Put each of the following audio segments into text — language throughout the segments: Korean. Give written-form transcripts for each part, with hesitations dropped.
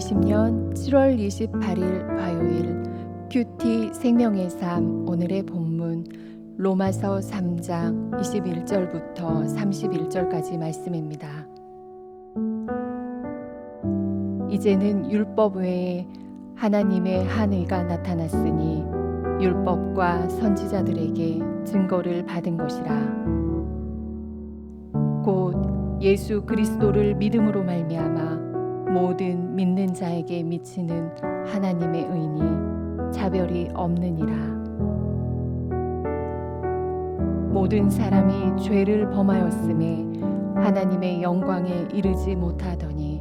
2020년 7월 28일 화요일 큐티 생명의 삶. 오늘의 본문 로마서 3장 21절부터 31절까지 말씀입니다. 이제는 율법 외에 하나님의 한 의가 나타났으니 율법과 선지자들에게 증거를 받은 것이라. 곧 예수 그리스도를 믿음으로 말미암아 모든 믿는 자에게 미치는 하나님의 의니 차별이 없느니라. 모든 사람이 죄를 범하였음에 하나님의 영광에 이르지 못하더니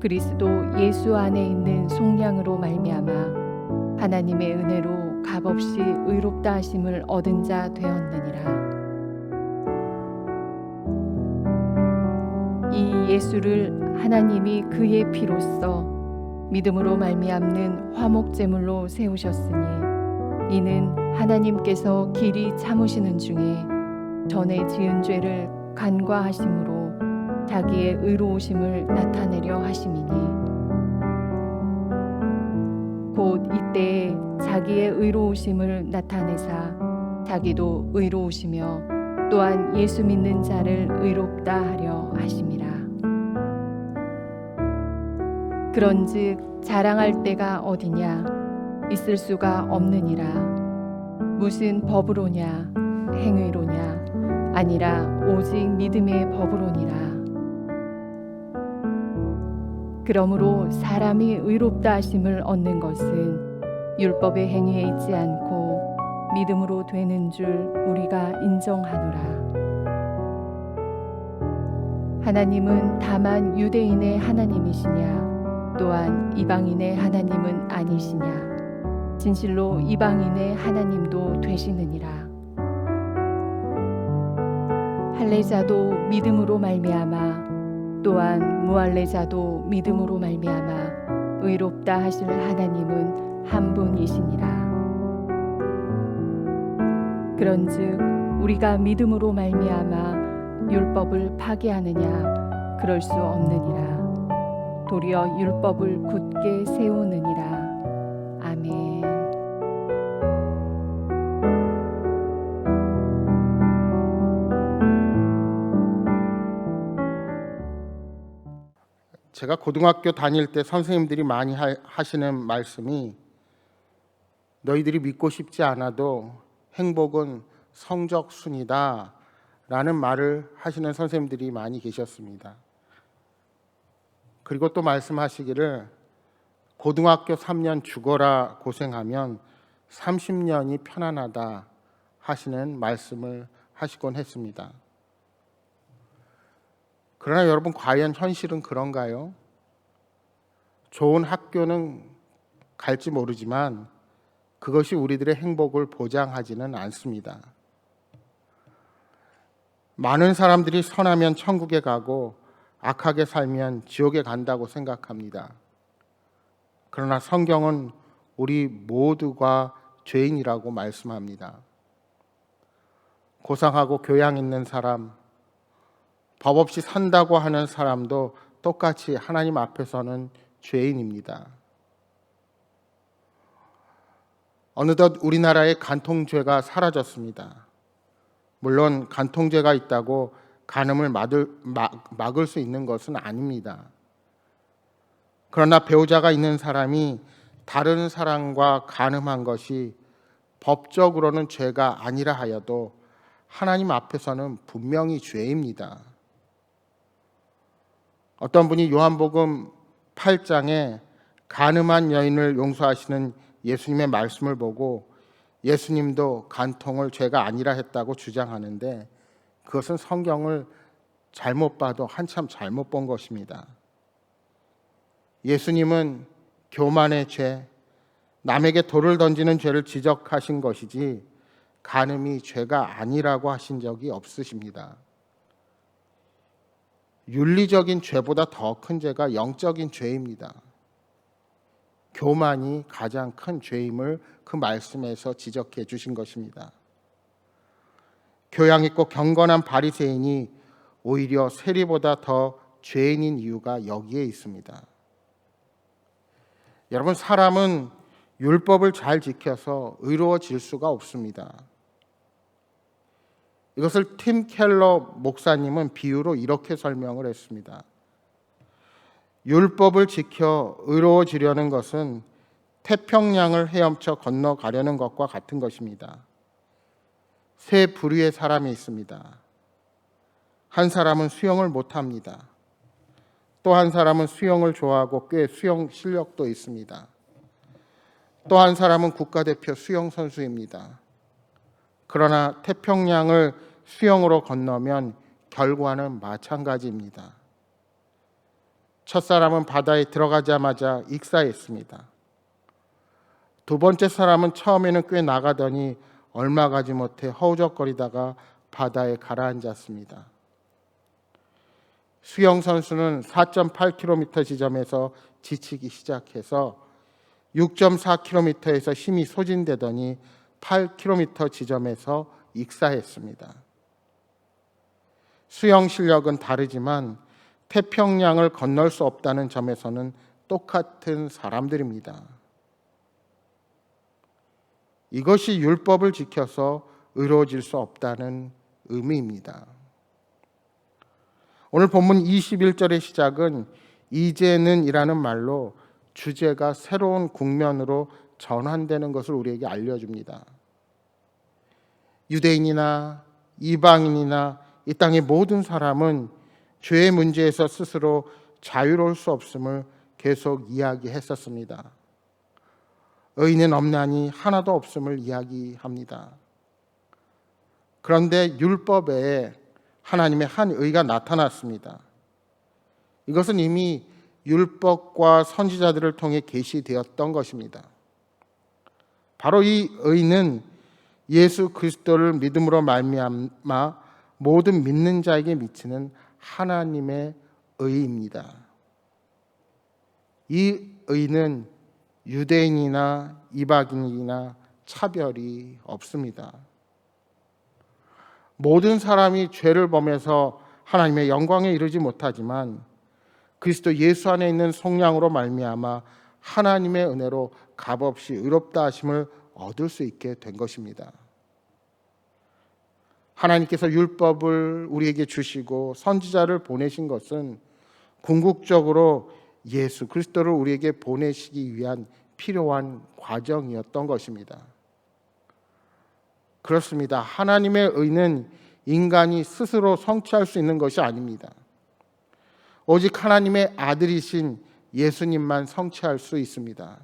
그리스도 예수 안에 있는 속량으로 말미암아 하나님의 은혜로 값없이 의롭다 하심을 얻은 자 되었느니라. 이 예수를 하나님이 그의 피로써 믿음으로 말미암는 화목제물로 세우셨으니 이는 하나님께서 길이 참으시는 중에 전에 지은 죄를 간과하심으로 자기의 의로우심을 나타내려 하심이니 곧 이때에 자기의 의로우심을 나타내사 자기도 의로우시며 또한 예수 믿는 자를 의롭다 하려 하심이라. 그런즉 자랑할 때가 어디냐? 있을 수가 없느니라. 무슨 법으로냐? 행위로냐? 아니라 오직 믿음의 법으로니라. 그러므로 사람이 의롭다 하심을 얻는 것은 율법의 행위에 있지 않고 믿음으로 되는 줄 우리가 인정하노라. 하나님은 다만 유대인의 하나님이시냐? 또한 이방인의 하나님은 아니시냐? 진실로 이방인의 하나님도 되시느니라. 할례자도 믿음으로 말미암아 또한 무할례자도 믿음으로 말미암아 의롭다 하실 하나님은 한 분이시니라. 그런즉 우리가 믿음으로 말미암아 율법을 파괴하느냐? 그럴 수 없느니라. 도리어 율법을 굳게 세우느니라. 아멘. 제가 고등학교 다닐 때 선생님들이 많이 하시는 말씀이 너희들이 믿고 싶지 않아도 행복은 성적 순이다 라는 말을 하시는 선생님들이 많이 계셨습니다. 그리고 또 말씀하시기를 고등학교 3년 죽어라 고생하면 30년이 편안하다 하시는 말씀을 하시곤 했습니다. 그러나 여러분, 과연 현실은 그런가요? 좋은 학교는 갈지 모르지만 그것이 우리들의 행복을 보장하지는 않습니다. 많은 사람들이 선하면 천국에 가고 악하게 살면 지옥에 간다고 생각합니다. 그러나 성경은 우리 모두가 죄인이라고 말씀합니다. 고상하고 교양 있는 사람, 법 없이 산다고 하는 사람도 똑같이 하나님 앞에서는 죄인입니다. 어느덧 우리나라의 간통죄가 사라졌습니다. 물론 간통죄가 있다고 간음을 막을 수 있는 것은 아닙니다. 그러나 배우자가 있는 사람이 다른 사람과 간음한 것이 법적으로는 죄가 아니라 하여도 하나님 앞에서는 분명히 죄입니다. 어떤 분이 요한복음 8장에 간음한 여인을 용서하시는 예수님의 말씀을 보고 예수님도 간통을 죄가 아니라 했다고 주장하는데 그것은 성경을 잘못 봐도 한참 잘못 본 것입니다. 예수님은 교만의 죄, 남에게 돌을 던지는 죄를 지적하신 것이지 간음이 죄가 아니라고 하신 적이 없으십니다. 윤리적인 죄보다 더 큰 죄가 영적인 죄입니다. 교만이 가장 큰 죄임을 그 말씀에서 지적해 주신 것입니다. 교양 있고 경건한 바리새인이 오히려 세리보다 더 죄인인 이유가 여기에 있습니다. 여러분, 사람은 율법을 잘 지켜서 의로워질 수가 없습니다. 이것을 팀 켈러 목사님은 비유로 이렇게 설명을 했습니다. 율법을 지켜 의로워지려는 것은 태평양을 헤엄쳐 건너가려는 것과 같은 것입니다. 세 부류의 사람이 있습니다. 한 사람은 수영을 못합니다. 또 한 사람은 수영을 좋아하고 꽤 수영 실력도 있습니다. 또 한 사람은 국가대표 수영 선수입니다. 그러나 태평양을 수영으로 건너면 결과는 마찬가지입니다. 첫 사람은 바다에 들어가자마자 익사했습니다. 두 번째 사람은 처음에는 꽤 나가더니 얼마 가지 못해 허우적거리다가 바다에 가라앉았습니다. 수영 선수는 4.8km 지점에서 지치기 시작해서 6.4km에서 힘이 소진되더니 8km 지점에서 익사했습니다. 수영 실력은 다르지만 태평양을 건널 수 없다는 점에서는 똑같은 사람들입니다. 이것이 율법을 지켜서 의로워질 수 없다는 의미입니다. 오늘 본문 21절의 시작은 이제는 이라는 말로 주제가 새로운 국면으로 전환되는 것을 우리에게 알려줍니다. 유대인이나 이방인이나 이 땅의 모든 사람은 죄의 문제에서 스스로 자유로울 수 없음을 계속 이야기했었습니다. 의인은 없나니 하나도 없음을 이야기합니다. 그런데 율법에 하나님의 한 의가 나타났습니다. 이것은 이미 율법과 선지자들을 통해 계시되었던 것입니다. 바로 이 의는 예수 그리스도를 믿음으로 말미암아 모든 믿는 자에게 미치는 하나님의 의입니다. 이 의는 유대인이나 이방인이나 차별이 없습니다. 모든 사람이 죄를 범해서 하나님의 영광에 이르지 못하지만 그리스도 예수 안에 있는 속량으로 말미암아 하나님의 은혜로 값없이 의롭다 하심을 얻을 수 있게 된 것입니다. 하나님께서 율법을 우리에게 주시고 선지자를 보내신 것은 궁극적으로 예수 그리스도를 우리에게 보내시기 위한 필요한 과정이었던 것입니다. 그렇습니다. 하나님의 의는 인간이 스스로 성취할 수 있는 것이 아닙니다. 오직 하나님의 아들이신 예수님만 성취할 수 있습니다.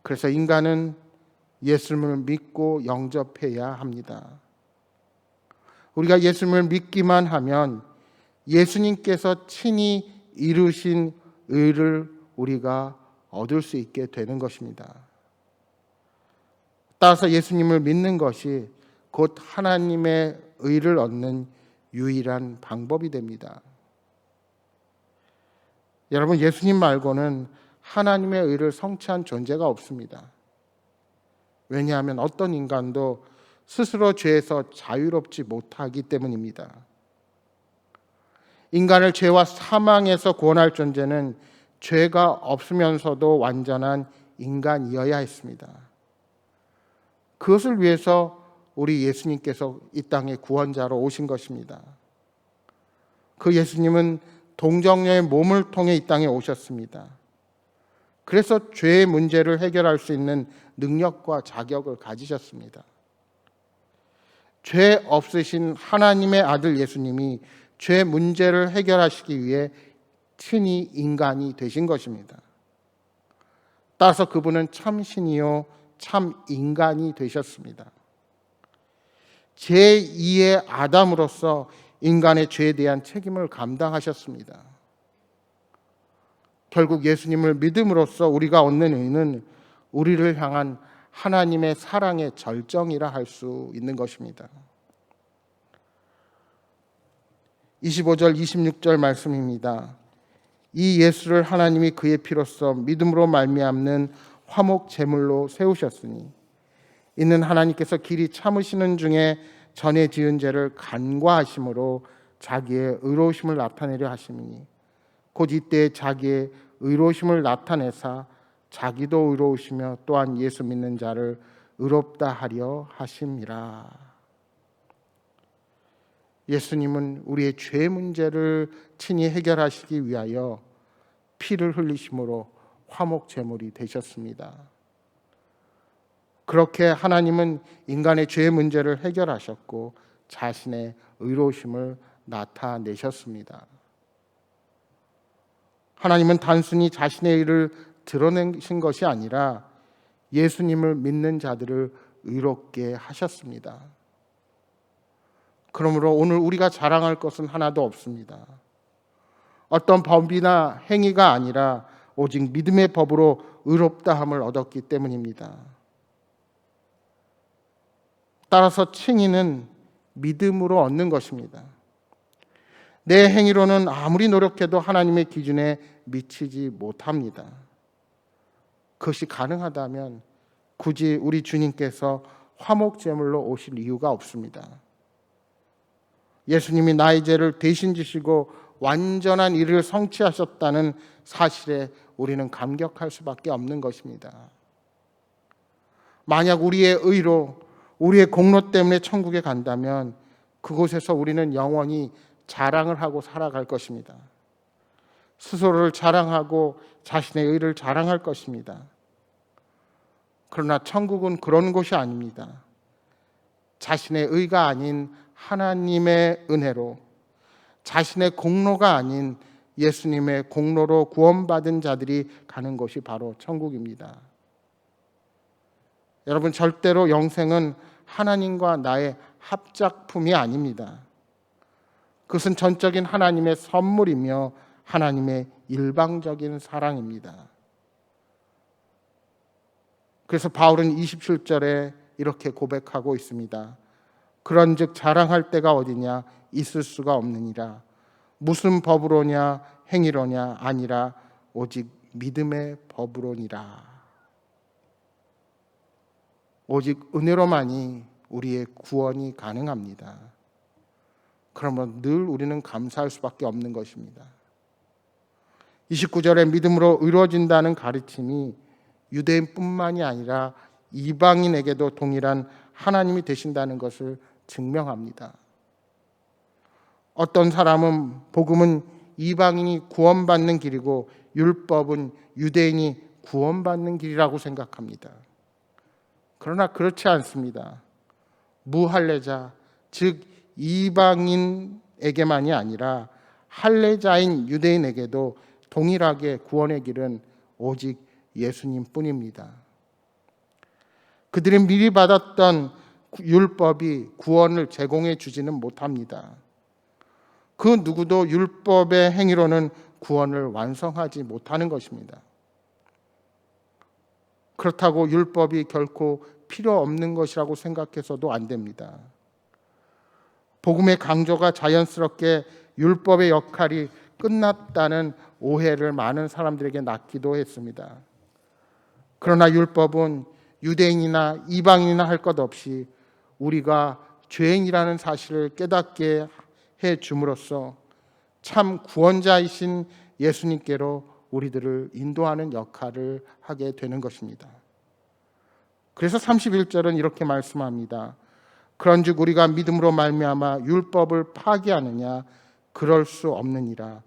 그래서 인간은 예수님을 믿고 영접해야 합니다. 우리가 예수님을 믿기만 하면 예수님께서 친히 이루신 의를 우리가 얻을 수 있게 되는 것입니다. 따라서 예수님을 믿는 것이 곧 하나님의 의를 얻는 유일한 방법이 됩니다. 여러분, 예수님 말고는 하나님의 의를 성취한 존재가 없습니다. 왜냐하면 어떤 인간도 스스로 죄에서 자유롭지 못하기 때문입니다. 인간을 죄와 사망에서 구원할 존재는 죄가 없으면서도 완전한 인간이어야 했습니다. 그것을 위해서 우리 예수님께서 이 땅에 구원자로 오신 것입니다. 그 예수님은 동정녀의 몸을 통해 이 땅에 오셨습니다. 그래서 죄의 문제를 해결할 수 있는 능력과 자격을 가지셨습니다. 죄 없으신 하나님의 아들 예수님이 죄 문제를 해결하시기 위해 친히 인간이 되신 것입니다. 따라서 그분은 참 신이요 참 인간이 되셨습니다. 제2의 아담으로서 인간의 죄에 대한 책임을 감당하셨습니다. 결국 예수님을 믿음으로써 우리가 얻는 의는 우리를 향한 하나님의 사랑의 절정이라 할 수 있는 것입니다. 25절 26절 말씀입니다. 이 예수를 하나님이 그의 피로써 믿음으로 말미암는 화목 제물로 세우셨으니 이는 하나님께서 길이 참으시는 중에 전에 지은 죄를 간과하심으로 자기의 의로우심을 나타내려 하심이니 곧 이때 자기의 의로우심을 나타내사 자기도 의로우시며 또한 예수 믿는 자를 의롭다 하려 하심이라. 예수님은 우리의 죄 문제를 친히 해결하시기 위하여 피를 흘리심으로 화목 제물이 되셨습니다. 그렇게 하나님은 인간의 죄 문제를 해결하셨고 자신의 의로우심을 나타내셨습니다. 하나님은 단순히 자신의 의를 드러내신 것이 아니라 예수님을 믿는 자들을 의롭게 하셨습니다. 그러므로 오늘 우리가 자랑할 것은 하나도 없습니다. 어떤 법이나 행위가 아니라 오직 믿음의 법으로 의롭다함을 얻었기 때문입니다. 따라서 칭의는 믿음으로 얻는 것입니다. 내 행위로는 아무리 노력해도 하나님의 기준에 미치지 못합니다. 그것이 가능하다면 굳이 우리 주님께서 화목제물로 오실 이유가 없습니다. 예수님이 나의 죄를 대신 지시고 완전한 일을 성취하셨다는 사실에 우리는 감격할 수밖에 없는 것입니다. 만약 우리의 의로, 우리의 공로 때문에 천국에 간다면 그곳에서 우리는 영원히 자랑을 하고 살아갈 것입니다. 스스로를 자랑하고 자신의 의를 자랑할 것입니다. 그러나 천국은 그런 곳이 아닙니다. 자신의 의가 아닌 하나님의 은혜로, 자신의 공로가 아닌 예수님의 공로로 구원받은 자들이 가는 곳이 바로 천국입니다. 여러분, 절대로 영생은 하나님과 나의 합작품이 아닙니다. 그것은 전적인 하나님의 선물이며 하나님의 일방적인 사랑입니다. 그래서 바울은 27절에 이렇게 고백하고 있습니다. 그런즉 자랑할 때가 어디냐? 있을 수가 없느니라. 무슨 법으로냐? 행위로냐? 아니라 오직 믿음의 법으로니라. 오직 은혜로만이 우리의 구원이 가능합니다. 그러면 늘 우리는 감사할 수밖에 없는 것입니다. 29절에 믿음으로 이루어진다는 가르침이 유대인뿐만이 아니라 이방인에게도 동일한 하나님이 되신다는 것을 증명합니다. 어떤 사람은 복음은 이방인이 구원받는 길이고 율법은 유대인이 구원받는 길이라고 생각합니다. 그러나 그렇지 않습니다. 무할례자, 즉 이방인에게만이 아니라 할례자인 유대인에게도 동일하게 구원의 길은 오직 예수님뿐입니다. 그들이 미리 받았던 율법이 구원을 제공해 주지는 못합니다. 그 누구도 율법의 행위로는 구원을 완성하지 못하는 것입니다. 그렇다고 율법이 결코 필요 없는 것이라고 생각해서도 안 됩니다. 복음의 강조가 자연스럽게 율법의 역할이 끝났다는 오해를 많은 사람들에게 낳기도 했습니다. 그러나 율법은 유대인이나 이방인이나 할 것 없이 우리가 죄인이라는 사실을 깨닫게 해 줌으로써 참 구원자이신 예수님께로 우리들을 인도하는 역할을 하게 되는 것입니다. 그래서 31절은 이렇게 말씀합니다. 그런즉 우리가 믿음으로 말미암아 율법을 파기하느냐? 그럴 수 없느니라.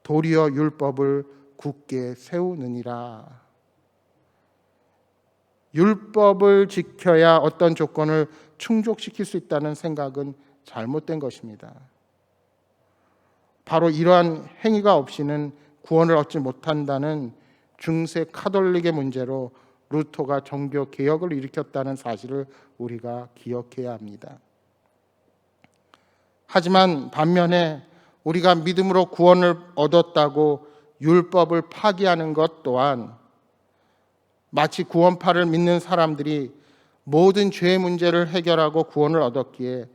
도리어 율법을 굳게 세우느니라. 율법을 지켜야 어떤 조건을 충족시킬 수 있다는 생각은 잘못된 것입니다. 바로 이러한 행위가 없이는 구원을 얻지 못한다는 중세 카톨릭의 문제로 루터가 종교 개혁을 일으켰다는 사실을 우리가 기억해야 합니다. 하지만 반면에 우리가 믿음으로 구원을 얻었다고 율법을 파기하는 것 또한 마치 구원파를 믿는 사람들이 모든 죄의 문제를 해결하고 구원을 얻었기에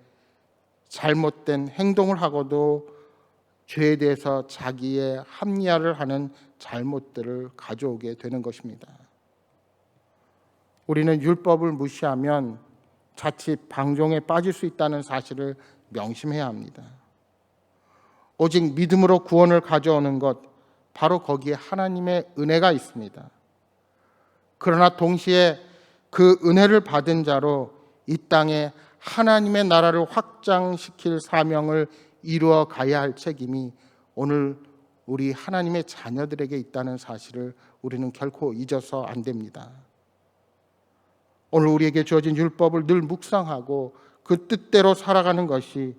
잘못된 행동을 하고도 죄에 대해서 자기의 합리화를 하는 잘못들을 가져오게 되는 것입니다. 우리는 율법을 무시하면 자칫 방종에 빠질 수 있다는 사실을 명심해야 합니다. 오직 믿음으로 구원을 가져오는 것, 바로 거기에 하나님의 은혜가 있습니다. 그러나 동시에 그 은혜를 받은 자로 이 땅에 하나님의 나라를 확장시킬 사명을 이루어 가야 할 책임이 오늘 우리 하나님의 자녀들에게 있다는 사실을 우리는 결코 잊어서 안 됩니다. 오늘 우리에게 주어진 율법을 늘 묵상하고 그 뜻대로 살아가는 것이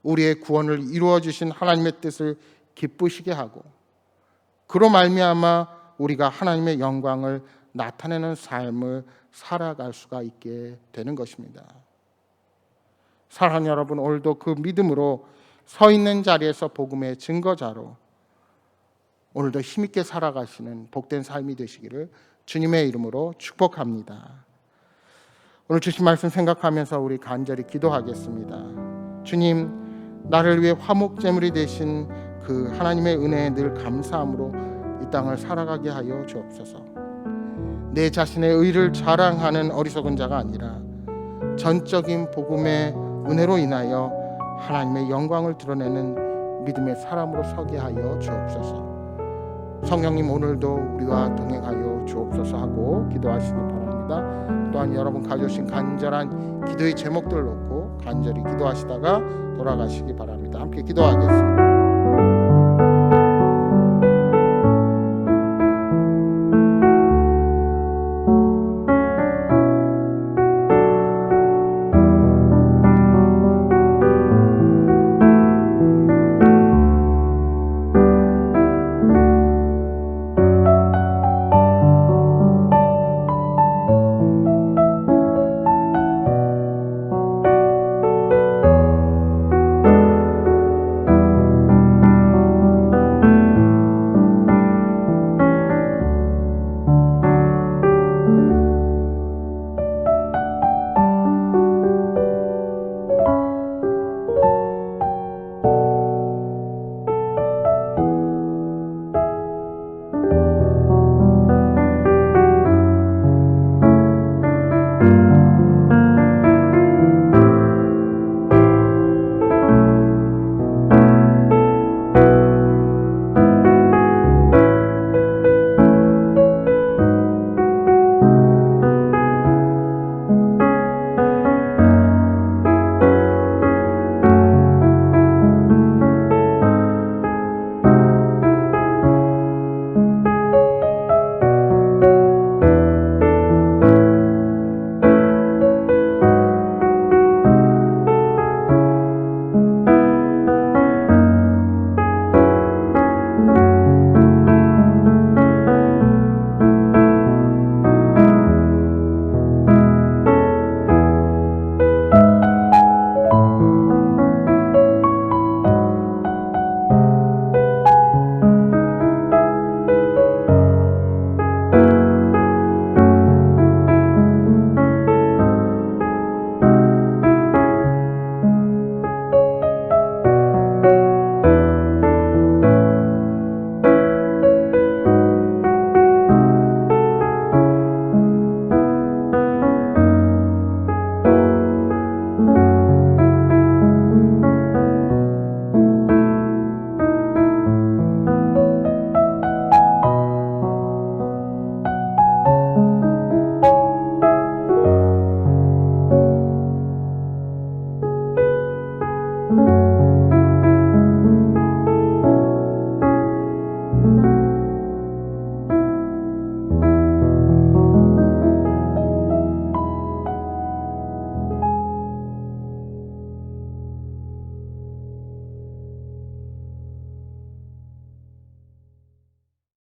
우리의 구원을 이루어 주신 하나님의 뜻을 기쁘시게 하고, 그로 말미암아 우리가 하나님의 영광을 나타내는 삶을 살아갈 수가 있게 되는 것입니다. 사랑하는 여러분, 오늘도 그 믿음으로 서 있는 자리에서 복음의 증거자로 오늘도 힘있게 살아가시는 복된 삶이 되시기를 주님의 이름으로 축복합니다. 오늘 주신 말씀 생각하면서 우리 간절히 기도하겠습니다. 주님, 나를 위해 화목제물이 되신 그 하나님의 은혜에 늘 감사함으로 이 땅을 살아가게 하여 주옵소서. 내 자신의 의를 자랑하는 어리석은 자가 아니라 전적인 복음의 은혜로 인하여 하나님의 영광을 드러내는 믿음의 사람으로 서게 하여 주옵소서. 성령님, 오늘도 우리와 동행하여 주옵소서 하고 기도하시기 바랍니다. 또한 여러분 가져오신 간절한 기도의 제목들을 놓고 간절히 기도하시다가 돌아가시기 바랍니다. 함께 기도하겠습니다. thank you